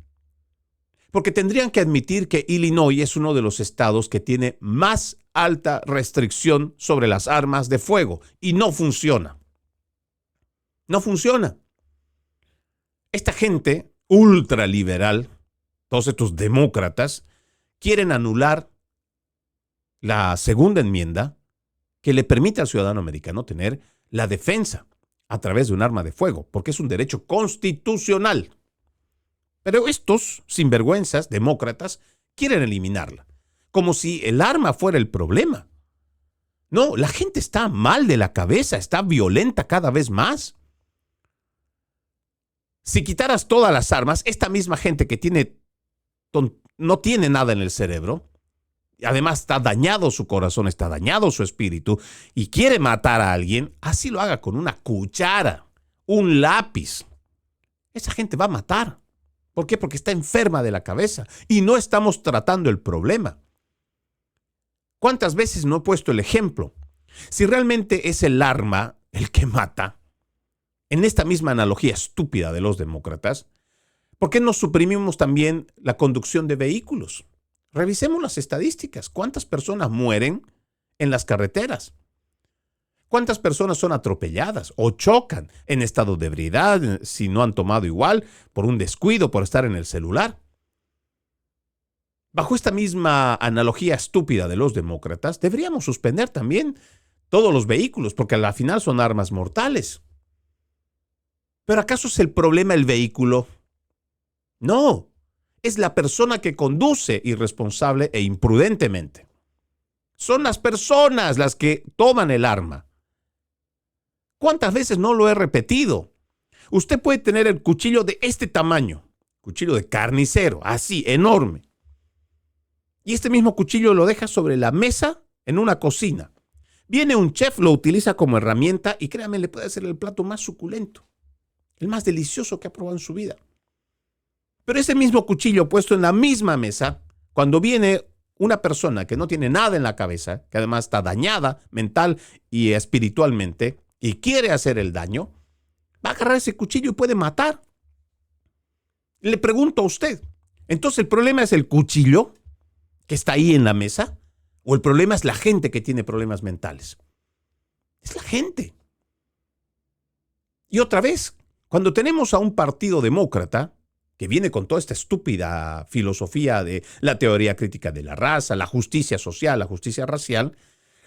Speaker 5: Porque tendrían que admitir que Illinois es uno de los estados que tiene más alta restricción sobre las armas de fuego. Y no funciona. No funciona. Esta gente ultraliberal, todos estos demócratas, quieren anular la segunda enmienda que le permite al ciudadano americano tener la defensa a través de un arma de fuego, porque es un derecho constitucional. Pero estos sinvergüenzas demócratas quieren eliminarla, como si el arma fuera el problema. No, la gente está mal de la cabeza, está violenta cada vez más. Si quitaras todas las armas, esta misma gente que no tiene nada en el cerebro, además está dañado su corazón, está dañado su espíritu y quiere matar a alguien, así lo haga con una cuchara, un lápiz. Esa gente va a matar. ¿Por qué? Porque está enferma de la cabeza y no estamos tratando el problema. ¿Cuántas veces no he puesto el ejemplo? Si realmente es el arma el que mata, en esta misma analogía estúpida de los demócratas, ¿por qué no suprimimos también la conducción de vehículos? Revisemos las estadísticas. ¿Cuántas personas mueren en las carreteras? ¿Cuántas personas son atropelladas o chocan en estado de ebriedad, si no han tomado igual, por un descuido, por estar en el celular? Bajo esta misma analogía estúpida de los demócratas, deberíamos suspender también todos los vehículos, porque al final son armas mortales. ¿Pero acaso es el problema el vehículo? No. Es la persona que conduce irresponsable e imprudentemente. Son las personas las que toman el arma. ¿Cuántas veces no lo he repetido? Usted puede tener el cuchillo de este tamaño, cuchillo de carnicero, así, enorme. Y este mismo cuchillo lo deja sobre la mesa en una cocina. Viene un chef, lo utiliza como herramienta y créame, le puede hacer el plato más suculento, el más delicioso que ha probado en su vida. Pero ese mismo cuchillo puesto en la misma mesa, cuando viene una persona que no tiene nada en la cabeza, que además está dañada mental y espiritualmente, y quiere hacer el daño, va a agarrar ese cuchillo y puede matar. Le pregunto a usted, ¿entonces el problema es el cuchillo que está ahí en la mesa? ¿O el problema es la gente que tiene problemas mentales? Es la gente. Y otra vez, cuando tenemos a un partido demócrata que viene con toda esta estúpida filosofía de la teoría crítica de la raza, la justicia social, la justicia racial,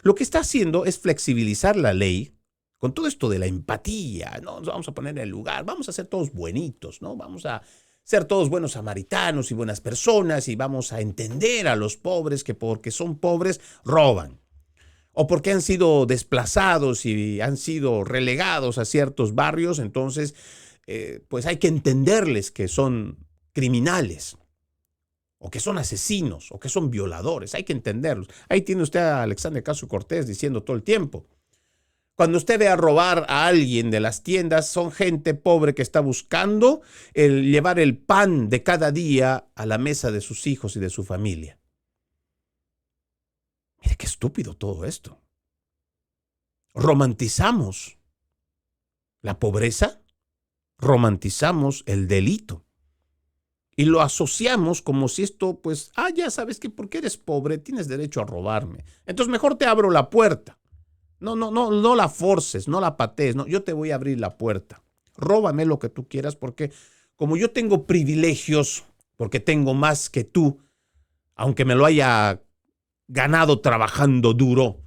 Speaker 5: lo que está haciendo es flexibilizar la ley con todo esto de la empatía. No nos vamos a poner en el lugar, vamos a ser todos buenitos, ¿no? Vamos a ser todos buenos samaritanos y buenas personas y vamos a entender a los pobres que porque son pobres roban. O porque han sido desplazados y han sido relegados a ciertos barrios, entonces pues hay que entenderles que son criminales, o que son asesinos, o que son violadores. Hay que entenderlos. Ahí tiene usted a Alexandria Ocasio-Cortez diciendo todo el tiempo. Cuando usted ve a robar a alguien de las tiendas, son gente pobre que está buscando llevar el pan de cada día a la mesa de sus hijos y de su familia. Mire qué estúpido todo esto. Romantizamos la pobreza, romantizamos el delito y lo asociamos como si esto, pues, ya sabes que porque eres pobre tienes derecho a robarme. Entonces mejor te abro la puerta. No la forces, no la patees, no, yo te voy a abrir la puerta. Róbame lo que tú quieras porque como yo tengo privilegios, porque tengo más que tú, aunque me lo haya ganado trabajando duro,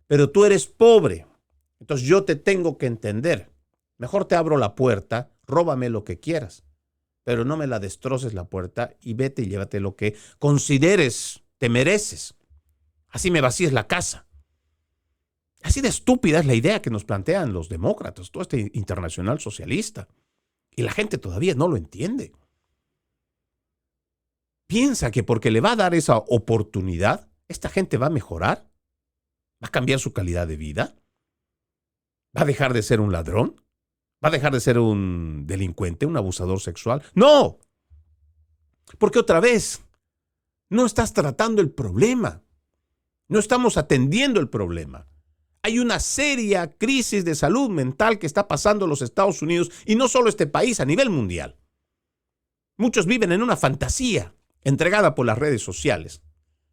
Speaker 5: pero tú eres pobre, entonces yo te tengo que entender. Mejor te abro la puerta, róbame lo que quieras, pero no me la destroces la puerta y vete y llévate lo que consideres te mereces. Así me vacíes la casa. Así de estúpida es la idea que nos plantean los demócratas, todo este internacional socialista. Y la gente todavía no lo entiende. Piensa que porque le va a dar esa oportunidad, esta gente va a mejorar, va a cambiar su calidad de vida, va a dejar de ser un ladrón, va a dejar de ser un delincuente, un abusador sexual. ¡No! Porque otra vez, no estás tratando el problema. No estamos atendiendo el problema. Hay una seria crisis de salud mental que está pasando en los Estados Unidos y no solo este país, a nivel mundial. Muchos viven en una fantasía entregada por las redes sociales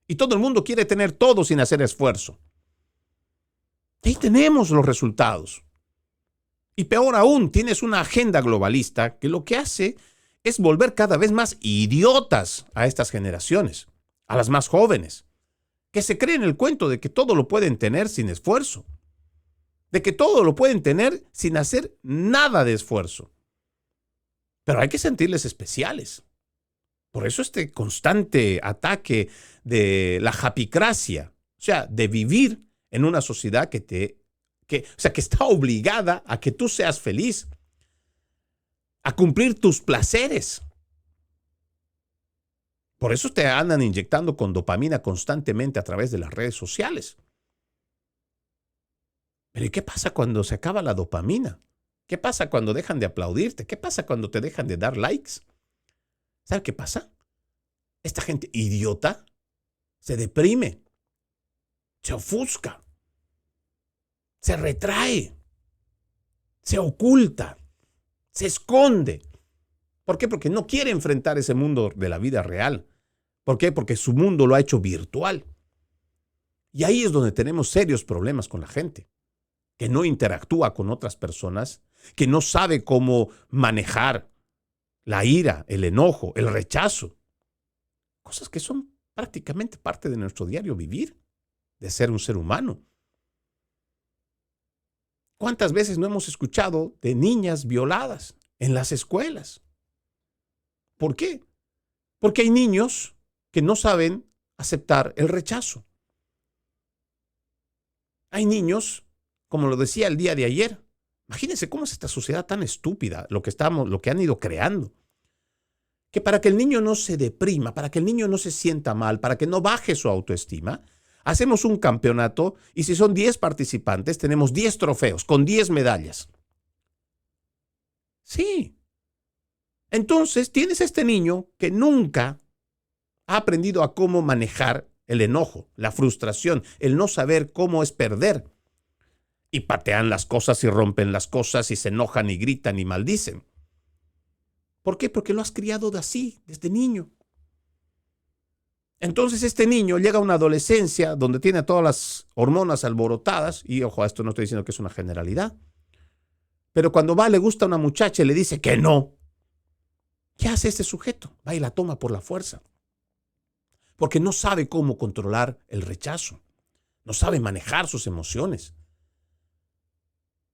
Speaker 5: y todo el mundo quiere tener todo sin hacer esfuerzo. Ahí tenemos los resultados. Y peor aún, tienes una agenda globalista que lo que hace es volver cada vez más idiotas a estas generaciones, a las más jóvenes, que se creen el cuento de que todo lo pueden tener sin esfuerzo, de que todo lo pueden tener sin hacer nada de esfuerzo. Pero hay que sentirles especiales. Por eso este constante ataque de la japicracia, o sea, de vivir en una sociedad que está obligada a que tú seas feliz, a cumplir tus placeres. Por eso te andan inyectando con dopamina constantemente a través de las redes sociales. Pero ¿y qué pasa cuando se acaba la dopamina? ¿Qué pasa cuando dejan de aplaudirte? ¿Qué pasa cuando te dejan de dar likes? ¿Sabe qué pasa? Esta gente idiota se deprime, se ofusca, se retrae, se oculta, se esconde. ¿Por qué? Porque no quiere enfrentar ese mundo de la vida real. ¿Por qué? Porque su mundo lo ha hecho virtual. Y ahí es donde tenemos serios problemas con la gente, que no interactúa con otras personas, que no sabe cómo manejar la ira, el enojo, el rechazo. Cosas que son prácticamente parte de nuestro diario vivir, de ser un ser humano. ¿Cuántas veces no hemos escuchado de niñas violadas en las escuelas? ¿Por qué? Porque hay niños que no saben aceptar el rechazo. Hay niños, como lo decía el día de ayer, imagínense cómo es esta sociedad tan estúpida, lo que han ido creando, que para que el niño no se deprima, para que el niño no se sienta mal, para que no baje su autoestima, hacemos un campeonato y si son 10 participantes, tenemos 10 trofeos con 10 medallas. Sí. Entonces, tienes a este niño que nunca ha aprendido a cómo manejar el enojo, la frustración, el no saber cómo es perder. Y patean las cosas y rompen las cosas y se enojan y gritan y maldicen. ¿Por qué? Porque lo has criado de así, desde niño. Entonces este niño llega a una adolescencia donde tiene todas las hormonas alborotadas, y ojo, esto no estoy diciendo que es una generalidad, pero cuando le gusta a una muchacha y le dice que no, ¿qué hace este sujeto? Va y la toma por la fuerza. Porque no sabe cómo controlar el rechazo, no sabe manejar sus emociones.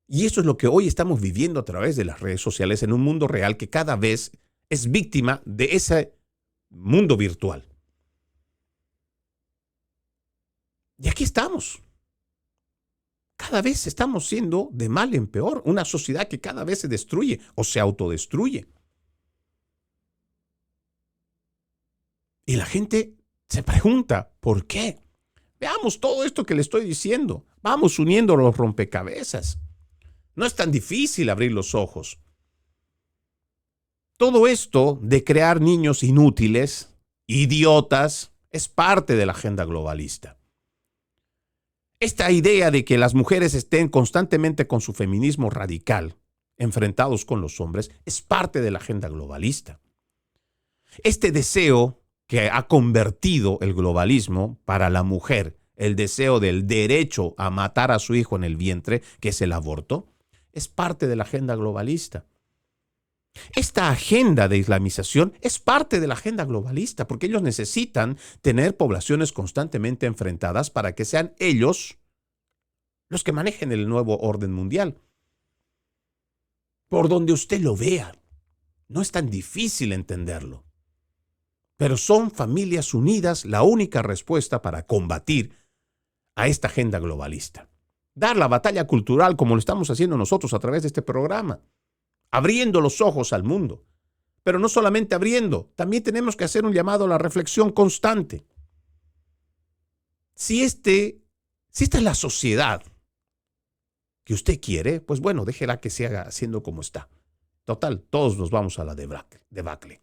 Speaker 5: Y eso es lo que hoy estamos viviendo a través de las redes sociales en un mundo real que cada vez es víctima de ese mundo virtual. Y aquí estamos. Cada vez estamos siendo de mal en peor. Una sociedad que cada vez se destruye o se autodestruye. Y la gente se pregunta, ¿por qué? Veamos todo esto que le estoy diciendo. Vamos uniendo los rompecabezas. No es tan difícil abrir los ojos. Todo esto de crear niños inútiles, idiotas, es parte de la agenda globalista. Esta idea de que las mujeres estén constantemente con su feminismo radical, enfrentados con los hombres, es parte de la agenda globalista. Este deseo que ha convertido el globalismo para la mujer, el deseo del derecho a matar a su hijo en el vientre, que es el aborto, es parte de la agenda globalista. Esta agenda de islamización es parte de la agenda globalista, porque ellos necesitan tener poblaciones constantemente enfrentadas para que sean ellos los que manejen el nuevo orden mundial. Por donde usted lo vea, no es tan difícil entenderlo. Pero son familias unidas la única respuesta para combatir a esta agenda globalista. Dar la batalla cultural como lo estamos haciendo nosotros a través de este programa. Abriendo los ojos al mundo. Pero no solamente abriendo, también tenemos que hacer un llamado a la reflexión constante. Si esta es la sociedad que usted quiere, pues bueno, déjela que siga siendo como está. Total, todos nos vamos a la debacle.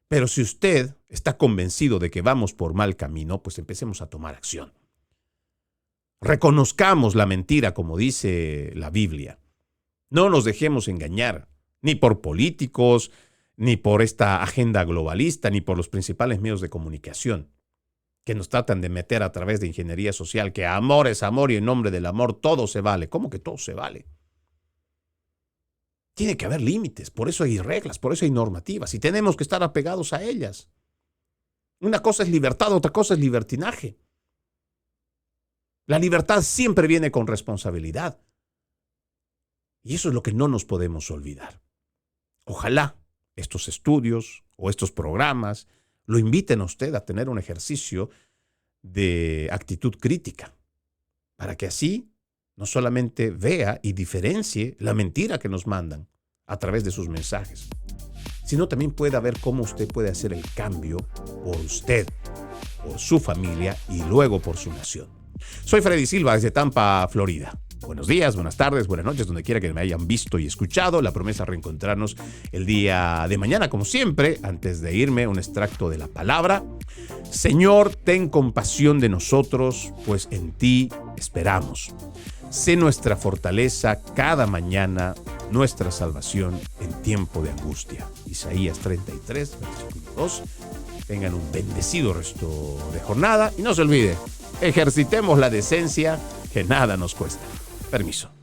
Speaker 5: Pero si usted está convencido de que vamos por mal camino, pues empecemos a tomar acción. Reconozcamos la mentira, como dice la Biblia. No nos dejemos engañar, ni por políticos, ni por esta agenda globalista, ni por los principales medios de comunicación, que nos tratan de meter a través de ingeniería social, que amor es amor y en nombre del amor todo se vale. ¿Cómo que todo se vale? Tiene que haber límites, por eso hay reglas, por eso hay normativas, y tenemos que estar apegados a ellas. Una cosa es libertad, otra cosa es libertinaje. La libertad siempre viene con responsabilidad. Y eso es lo que no nos podemos olvidar. Ojalá estos estudios o estos programas lo inviten a usted a tener un ejercicio de actitud crítica, para que así no solamente vea y diferencie la mentira que nos mandan a través de sus mensajes, sino también pueda ver cómo usted puede hacer el cambio por usted, por su familia y luego por su nación. Soy Freddy Silva desde Tampa, Florida. Buenos días, buenas tardes, buenas noches, donde quiera que me hayan visto y escuchado. La promesa es reencontrarnos el día de mañana, como siempre. Antes de irme, un extracto de la palabra. Señor, ten compasión de nosotros, pues en ti esperamos. Sé nuestra fortaleza cada mañana, nuestra salvación en tiempo de angustia. Isaías 33, versículo 2. Tengan un bendecido resto de jornada y no se olvide, ejercitemos la decencia, que nada nos cuesta. Permiso.